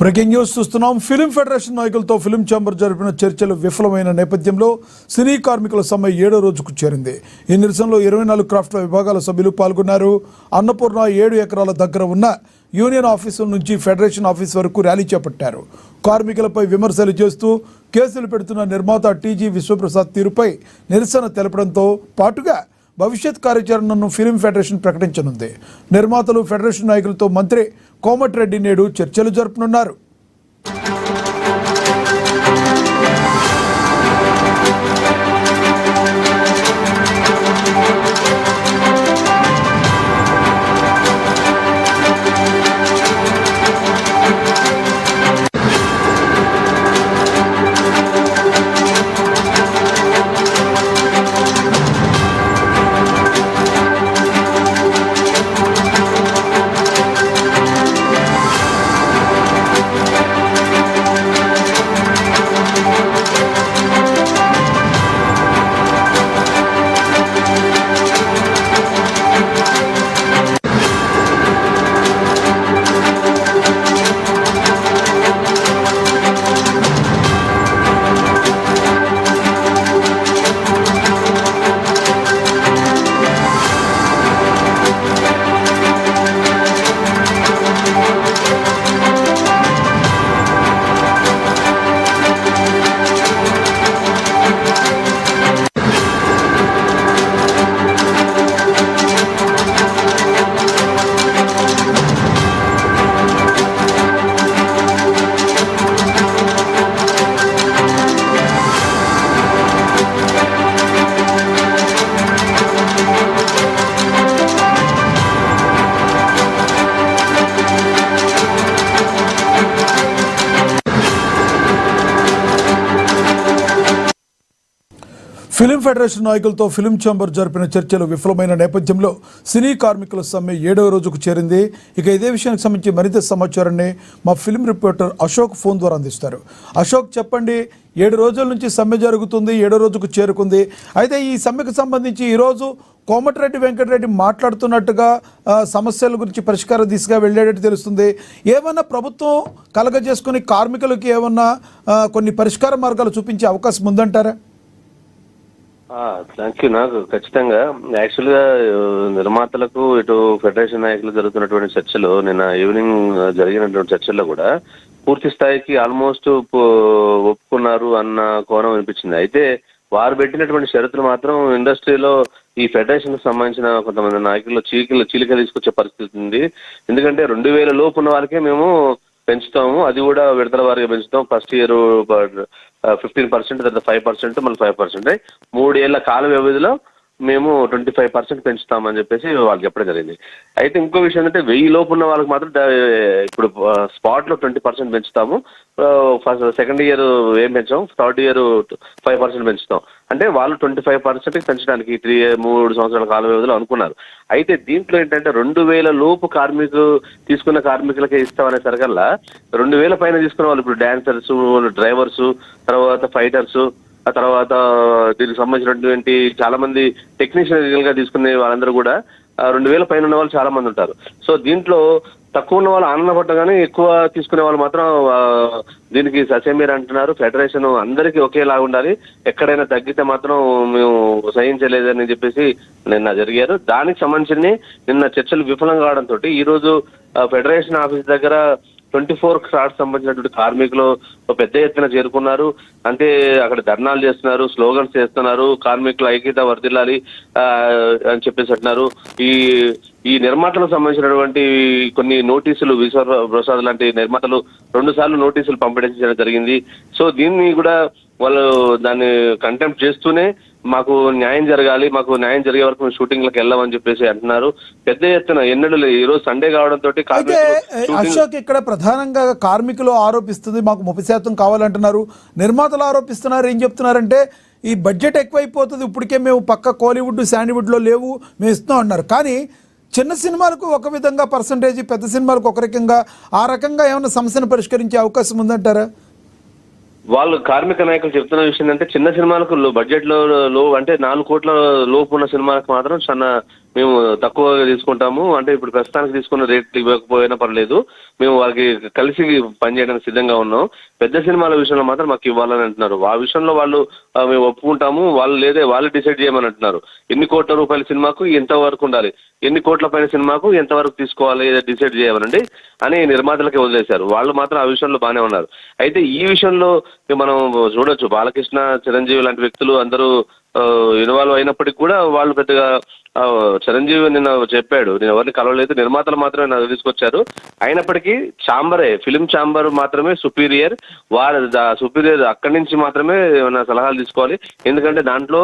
Breaking news చూస్తున్నాం. Film federation నాయకులతో film chamber జరిపిన చర్చలు విఫలమైన నేపథ్యంలో సినీ కార్మికుల సమ్మె 7వ రోజుకు చేరింది. ఈ నిరసనలో 24 క్రాఫ్ట్ల విభాగాల సభ్యులు పాల్గొన్నారు. అన్నపూర్ణ 7 ఎకరాల దగ్గర ఉన్న యూనియన్ ఆఫీసుల నుంచి ఫెడరేషన్ ఆఫీస్ వరకు ర్యాలీ చేపట్టారు. కార్మికులపై విమర్శలు చేస్తూ కేసులు పెడుతున్న నిర్మాత టీజీ విశ్వప్రసాద్ తీరుపై నిరసన తెలపడంతో పాటుగా భవిష్యత్ కార్యాచరణను ఫిలిం ఫెడరేషన్ ప్రకటించనుంది. నిర్మాతలు ఫెడరేషన్ నాయకులతో మంత్రి కోమటిరెడ్డి నేడు చర్చలు జరపనున్నారు. ఫిలిం ఫెడరేషన్ నాయకులతో ఫిలిం ఛాంబర్ జరిపిన చర్చలు విఫలమైన నేపథ్యంలో సినీ కార్మికుల సమ్మె 7వ రోజుకు చేరింది. ఇక ఇదే విషయానికి సంబంధించి మరింత సమాచారాన్ని మా ఫిలిం రిపోర్టర్ అశోక్ ఫోన్ ద్వారా అందిస్తారు. అశోక్, చెప్పండి, 7 రోజుల నుంచి సమ్మె జరుగుతుంది, 7వ రోజుకు చేరుకుంది. అయితే ఈ సమ్మెకు సంబంధించి ఈరోజు కోమటిరెడ్డి వెంకటరెడ్డి మాట్లాడుతున్నట్టుగా సమస్యల గురించి పరిష్కార దిశగా వెళ్ళేటట్టు తెలుస్తుంది. ఏమన్నా ప్రభుత్వం కలగజేసుకుని కార్మికులకి ఏమన్నా కొన్ని పరిష్కార మార్గాలు చూపించే అవకాశం ఉందంటారా? Thank you. నాకు ఖచ్చితంగా యాక్చువల్గా నిర్మాతలకు ఇటు ఫెడరేషన్ నాయకులు జరుగుతున్నటువంటి చర్చలు, నిన్న ఈవినింగ్ జరిగినటువంటి చర్చల్లో కూడా పూర్తి స్థాయికి ఆల్మోస్ట్ ఒప్పుకున్నారు అన్న కోణం అనిపించింది. అయితే వారు పెట్టినటువంటి షరతులు మాత్రం ఇండస్ట్రీలో ఈ ఫెడరేషన్ సంబంధించిన కొంతమంది నాయకులు చీలిక తీసుకొచ్చే పరిస్థితి ఉంది. ఎందుకంటే 2000 లోపు ఉన్న వారికే మేము పెంచుతాము, అది కూడా విడతల వారిగా పెంచుతాం. ఫస్ట్ ఇయర్ 15%, తర్వాత 5%, మళ్ళీ 5%. 3 ఏళ్ల కాల వ్యవధిలో మేము 25% పెంచుతామని చెప్పేసి వాళ్ళకి చెప్పడం జరిగింది. అయితే ఇంకో విషయం ఏంటంటే 1000 లోపు ఉన్న వాళ్ళకి మాత్రం ఇప్పుడు స్పాట్లో 20% పెంచుతాము. ఫస్ట్ సెకండ్ ఇయర్ ఏం పెంచాము, థర్డ్ ఇయర్ 5% పెంచుతాం. అంటే వాళ్ళు 25% పెంచడానికి 3 సంవత్సరాల కాల వ్యవధిలో అనుకున్నారు. అయితే దీంట్లో ఏంటంటే 2000 లోపు తీసుకున్న కార్మికులకే ఇస్తామనే సరికల్లా 2000 పైన తీసుకున్న వాళ్ళు ఇప్పుడు డాన్సర్స్, డ్రైవర్స్, తర్వాత ఫైటర్స్, ఆ తర్వాత దీనికి సంబంధించినటువంటి చాలా మంది టెక్నీషియన్ గా తీసుకునే వాళ్ళందరూ కూడా 2000 పైన ఉన్న వాళ్ళు చాలా మంది ఉంటారు. సో దీంట్లో తక్కువ ఉన్న వాళ్ళు ఆనందపడ్డగానే ఎక్కువ తీసుకునే వాళ్ళు మాత్రం దీనికి ససేమీర్ అంటున్నారు. ఫెడరేషన్ అందరికీ ఒకేలా ఉండాలి, ఎక్కడైనా తగ్గితే మాత్రం మేము సహించలేదని చెప్పేసి నిన్న జరిగారు. దానికి సంబంధించి నిన్న చర్చలు విఫలం కావడంతో ఈరోజు ఫెడరేషన్ ఆఫీస్ దగ్గర 24 క్రాఫ్ట్స్ సంబంధించినటువంటి కార్మికులు పెద్ద ఎత్తున చేరుకున్నారు. అంటే అక్కడ ధర్నాలు చేస్తున్నారు, స్లోగన్స్ చేస్తున్నారు, కార్మికుల ఐక్యత వర్ధిల్లాలి అని చెప్పేసి అంటున్నారు. ఈ నిర్మాతలకు సంబంధించినటువంటి కొన్ని నోటీసులు విశ్వప్రసాద్ లాంటి నిర్మాతలు 2 సార్లు నోటీసులు పంపించడం జరిగింది. సో దీన్ని కూడా వాళ్ళు దాన్ని కంటెంప్ట్ చేస్తూనే మాకు న్యాయం జరగాలి, మాకు న్యాయం జరిగే వరకు మేము షూటింగ్లకు వెళ్ళామని చెప్పేసి అంటున్నారు. పెద్ద ఎత్తున ఎన్నడూ ఈ రోజు సండే కావడంతో అశోక్, ఇక్కడ ప్రధానంగా కార్మికులు ఆరోపిస్తుంది మాకు 30% కావాలంటున్నారు, నిర్మాతలు ఆరోపిస్తున్నారు. ఏం చెప్తున్నారంటే ఈ బడ్జెట్ ఎక్కువైపోతుంది, ఇప్పటికే మేము పక్క కోలీవుడ్ శాండీవుడ్లో లేవు, మేము ఇస్తున్నాం అన్నారు. కానీ చిన్న సినిమాలకు ఒక విధంగా పర్సంటేజ్, పెద్ద సినిమాలకు ఒక రకంగా, ఆ రకంగా ఏమైనా సమస్యను పరిష్కరించే అవకాశం ఉందంటారా? వాళ్ళు కార్మిక నాయకులు చెప్తున్న విషయం అంటే చిన్న సినిమాలకు బడ్జెట్ లో అంటే 4 కోట్ల లోపు ఉన్న సినిమాలకు మాత్రం చాలా మేము తక్కువగా తీసుకుంటాము. అంటే ఇప్పుడు ప్రస్తుతానికి తీసుకున్న రేట్లు ఇవ్వకపోయినా పర్లేదు, మేము వాళ్ళకి కలిసి పనిచేయడానికి సిద్ధంగా ఉన్నాం. పెద్ద సినిమాల విషయంలో మాత్రం మాకు ఇవ్వాలని అంటున్నారు. ఆ విషయంలో వాళ్ళు మేము ఒప్పుకుంటాము, వాళ్ళు లేదే వాళ్ళు డిసైడ్ చేయమని అంటున్నారు. ఎన్ని కోట్ల రూపాయల సినిమాకు ఎంత వరకు ఉండాలి, ఎన్ని కోట్ల పైన సినిమాకు ఎంత వరకు తీసుకోవాలి డిసైడ్ చేయమనండి అని నిర్మాతలకే వదిలేశారు. వాళ్ళు మాత్రం ఆ విషయంలో బాగానే ఉన్నారు. అయితే ఈ విషయంలో మనం చూడొచ్చు, బాలకృష్ణ, చిరంజీవి లాంటి వ్యక్తులు అందరూ ఇన్వాల్వ్ అయినప్పటికీ కూడా వాళ్ళు పెద్దగా చిరంజీవి నిన్న చెప్పాడు, నేను ఎవరిని కలవలేదు, నిర్మాతలు మాత్రమే నాకు తీసుకొచ్చారు. అయినప్పటికీ ఫిలిం ఛాంబర్ మాత్రమే సుపీరియర్, సుపీరియర్ అక్కడి నుంచి మాత్రమే ఏమైనా సలహాలు తీసుకోవాలి. ఎందుకంటే దాంట్లో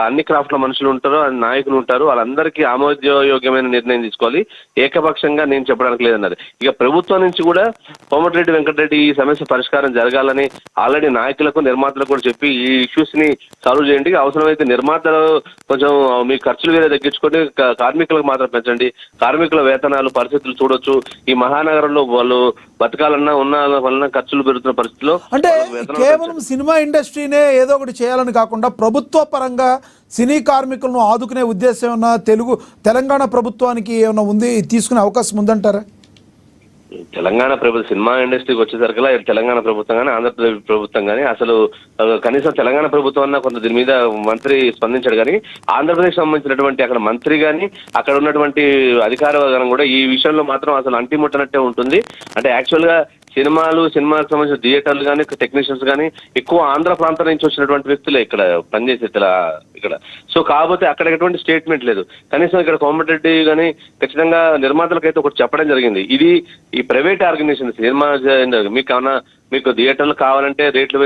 అన్ని క్రాఫ్ట్ల మనుషులు ఉంటారు, నాయకులు ఉంటారు, వాళ్ళందరికీ ఆమోదయోగ్యమైన నిర్ణయం తీసుకోవాలి. ఏకపక్షంగా నేను చెప్పడానికి లేదన్నారు. ఇక ప్రభుత్వం నుంచి కూడా కోమటిరెడ్డి వెంకటరెడ్డి ఈ సమస్య పరిష్కారం జరగాలని ఆల్రెడీ నాయకులకు, నిర్మాతలకు కూడా చెప్పి ఈ ఇష్యూస్ ని సాల్వ్ చేయండి. అవసరమైతే నిర్మాతలు కొంచెం మీ ఖర్చులు వేరే తగ్గించుకొని కార్మికులకు మాత్రం పెంచండి. కార్మికుల వేతనాలు పరిస్థితులు చూడొచ్చు. ఈ మహానగరంలో వాళ్ళు బతకాలన్నా ఉన్న వలన ఖర్చులు పెరుగుతున్న పరిస్థితిలో అంటే కేవలం సినిమా ఇండస్ట్రీనే ఏదో ఒకటి చేయాలని కాకుండా ప్రభుత్వ పరంగా సినీ కార్మికులను ఆదుకునే ఉద్దేశం ఏమన్నా తెలంగాణ ప్రభుత్వానికి ఏమైనా ఉంది, తీసుకునే అవకాశం ఉందంటారా? తెలంగాణ ప్రభుత్వం సినిమా ఇండస్ట్రీకి వచ్చేసరికలా తెలంగాణ ప్రభుత్వం కానీ ఆంధ్రప్రదేశ్ ప్రభుత్వం కానీ అసలు కనీసం తెలంగాణ ప్రభుత్వం అన్న కొంత దీని మీద మంత్రి స్పందించాడు. కానీ ఆంధ్రప్రదేశ్ సంబంధించినటువంటి అక్కడ మంత్రి కానీ అక్కడ ఉన్నటువంటి అధికార వర్గం కూడా ఈ విషయంలో మాత్రం అసలు అంటిముట్టనట్టే ఉంటుంది. అంటే యాక్చువల్గా సినిమాకు సంబంధించిన థియేటర్లు కానీ టెక్నీషియన్స్ కానీ ఎక్కువ ఆంధ్ర ప్రాంతం నుంచి వచ్చినటువంటి వ్యక్తులే ఇక్కడ పనిచేసే ఇక్కడ. సో కాకపోతే అక్కడ ఎటువంటి స్టేట్మెంట్ లేదు. కనీసం ఇక్కడ కోమటిరెడ్డి కానీ ఖచ్చితంగా నిర్మాతలకైతే ఒకటి చెప్పడం జరిగింది, ఇది ఈ ప్రైవేట్ ఆర్గనైజేషన్ సినిమా మీకు థియేటర్లు కావాలంటే రేట్లు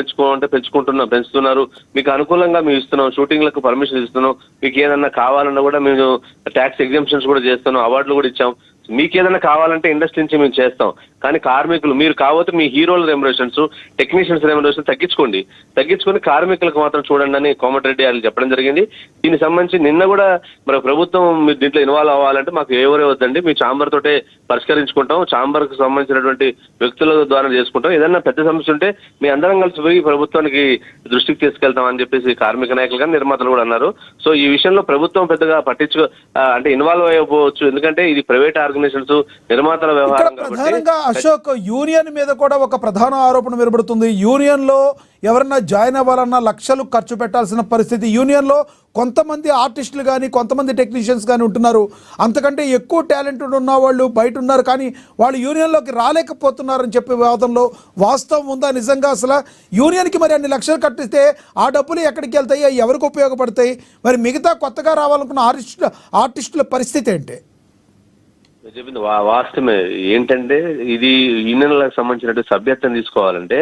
పెంచుతున్నారు, మీకు అనుకూలంగా మేము ఇస్తున్నాం, షూటింగ్లకు పర్మిషన్ ఇస్తున్నాం, మీకు ఏదన్నా కావాలన్నా కూడా మేము ట్యాక్స్ ఎగ్జామ్షన్స్ కూడా చేస్తున్నాం, అవార్డులు కూడా ఇచ్చాం, మీకు ఏదైనా కావాలంటే ఇండస్ట్రీ నుంచి మేము చేస్తాం. కానీ కార్మికులు మీరు కాకపోతే మీ హీరోల రెమ్యునరేషన్స్, టెక్నీషియన్స్ రెమ్యునరేషన్ తగ్గించుకొని కార్మికులకు మాత్రం చూడండి అని కోమటిరెడ్డి వాళ్ళు చెప్పడం జరిగింది. దీనికి సంబంధించి నిన్న కూడా మరి ప్రభుత్వం మీరు దీంట్లో ఇన్వాల్వ్ అవ్వాలంటే మాకు ఎవరే వద్దండి, మీ ఛాంబర్ తోటే పరిష్కరించుకుంటాం, ఛాంబర్కి సంబంధించినటువంటి వ్యక్తుల ద్వారా చేసుకుంటాం, ఏదన్నా పెద్ద సమస్య ఉంటే మీ అందరం కలిసి పోయి ప్రభుత్వానికి దృష్టికి తీసుకెళ్తాం అని చెప్పేసి కార్మిక నాయకులు కానీ నిర్మాతలు కూడా అన్నారు. సో ఈ విషయంలో ప్రభుత్వం పెద్దగా అంటే ఇన్వాల్వ్ అయ్యకపోవచ్చు, ఎందుకంటే ఇది ప్రైవేట్ ఆర్గనైజేషన్స్ నిర్మాతల వ్యవహారం ప్రధానంగా అశోక్, యూనియన్ మీద కూడా ఒక ప్రధాన ఆరోపణ వినబడుతుంది. యూనియన్ లో ఎవరన్నా జాయిన్ అవ్వాలన్నా లక్షలు ఖర్చు పెట్టాల్సిన పరిస్థితి. యూనియన్ లో కొంతమంది ఆర్టిస్టులు కానీ కొంతమంది టెక్నీషియన్స్ కానీ ఉంటున్నారు, అంతకంటే ఎక్కువ టాలెంటెడ్ ఉన్న వాళ్ళు బయట ఉన్నారు, కానీ వాళ్ళు యూనియన్లోకి రాలేకపోతున్నారని చెప్పే వాదనలో వాస్తవం ఉందా? నిజంగా అసలు యూనియన్కి మరి అన్ని లక్షలు కట్టిస్తే ఆ డబ్బులు ఎక్కడికి వెళ్తాయి, ఎవరికి ఉపయోగపడతాయి? మరి మిగతా కొత్తగా రావాలనుకున్న ఆర్టిస్టుల పరిస్థితి ఏంటి? చెప్పింది వాస్తవమే. ఏంటంటే ఇది యూనియన్లకు సంబంధించినట్టు సభ్యత్వం తీసుకోవాలంటే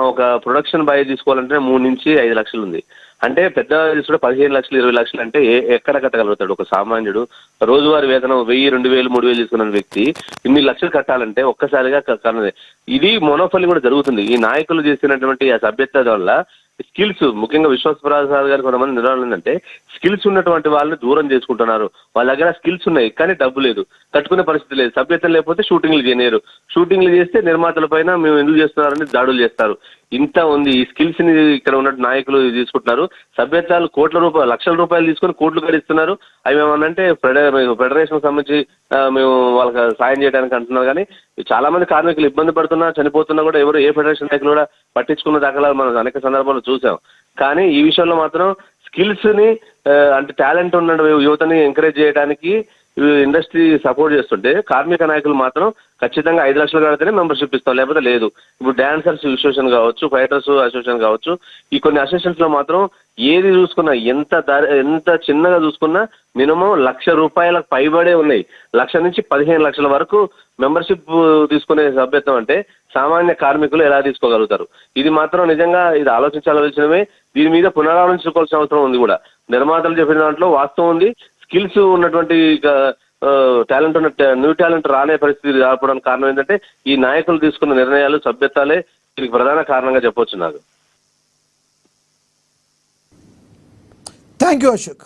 ఒక ప్రొడక్షన్ బాయ్ తీసుకోవాలంటే 3 నుంచి 5 లక్షలు ఉంది. అంటే పెద్ద తీసుకుంటే 15 లక్షలు 20 లక్షలు అంటే ఎక్కడ కట్టగలుగుతాడు ఒక సామాన్యుడు? రోజువారీ వేతనం 1000, 2000, 3000 తీసుకున్న వ్యక్తి ఇన్ని లక్షలు కట్టాలంటే ఒక్కసారిగా కన్నది. ఇది మొనోపలి కూడా జరుగుతుంది. ఈ నాయకులు చేసినటువంటి ఆ సభ్యత్వం వల్ల స్కిల్స్, ముఖ్యంగా విశ్వప్రసాద్ గారు కొంతమంది నిర్వహణ ఏంటంటే స్కిల్స్ ఉన్నటువంటి వాళ్ళని దూరం చేసుకుంటున్నారు. వాళ్ళ దగ్గర స్కిల్స్ ఉన్నాయి కానీ డబ్బు లేదు, కట్టుకునే పరిస్థితి లేదు. సభ్యత్వం లేకపోతే షూటింగ్లు చేయలేరు, షూటింగ్లు చేస్తే నిర్మాతల పైన మేము ఎందుకు చేస్తున్నారని దాడులు చేస్తారు. ఇంత ఉంది. ఈ స్కిల్స్ ని ఇక్కడ ఉన్న నాయకులు తీసుకుంటున్నారు. సభ్యత్వాలు లక్షల రూపాయలు తీసుకొని కోట్లు గడిస్తున్నారు. అవి ఏమన్నంటే ఫెడరేషన్ సంబంధించి మేము వాళ్ళకి సాయం చేయడానికి అంటున్నారు. కానీ చాలా మంది కార్మికులు ఇబ్బంది పడుతున్నా, చనిపోతున్నా కూడా ఎవరు ఏ ఫెడరేషన్ నాయకులు కూడా పట్టించుకున్న దాఖలాలు మనం అనేక సందర్భాల్లో చూసాం. కానీ ఈ విషయంలో మాత్రం స్కిల్స్ ని అంటే టాలెంట్ ఉన్న యువతని ఎంకరేజ్ చేయడానికి ఇండస్ట్రీ సపోర్ట్ చేస్తుంటే కార్మిక నాయకులు మాత్రం ఖచ్చితంగా 5 లక్షలు కడితేనే మెంబర్షిప్ ఇస్తాం, లేకపోతే లేదు. ఇప్పుడు డాన్సర్స్ అసోసియేషన్ కావచ్చు, ఫైటర్స్ అసోసియేషన్ కావచ్చు, ఈ కొన్ని అసోసియేషన్స్ లో మాత్రం ఏది చూసుకున్నా ఎంత చిన్నగా చూసుకున్నా మినిమం ₹1,00,000 పైబడే ఉన్నాయి. 1,00,000 నుంచి 15 లక్షల వరకు మెంబర్షిప్ తీసుకునే సభ్యత్వం అంటే సామాన్య కార్మికులు ఎలా తీసుకోగలుగుతారు? ఇది మాత్రం నిజంగా ఇది ఆలోచించాల్సినవే. దీని మీద పునరాలోచించుకోవాల్సిన అవసరం ఉంది కూడా. నిర్మాతలు చెప్పిన దాంట్లో వాస్తవం ఉంది. స్కిల్స్ ఉన్నటువంటి టాలెంట్ ఉన్న న్యూ టాలెంట్ రానే పరిస్థితి రావడానికి కారణం ఏంటంటే ఈ నాయకులు తీసుకున్న నిర్ణయాలు, సభ్యత్వాలే దీనికి ప్రధాన కారణంగా చెప్పొచ్చు నాకు. Thank you Ashok.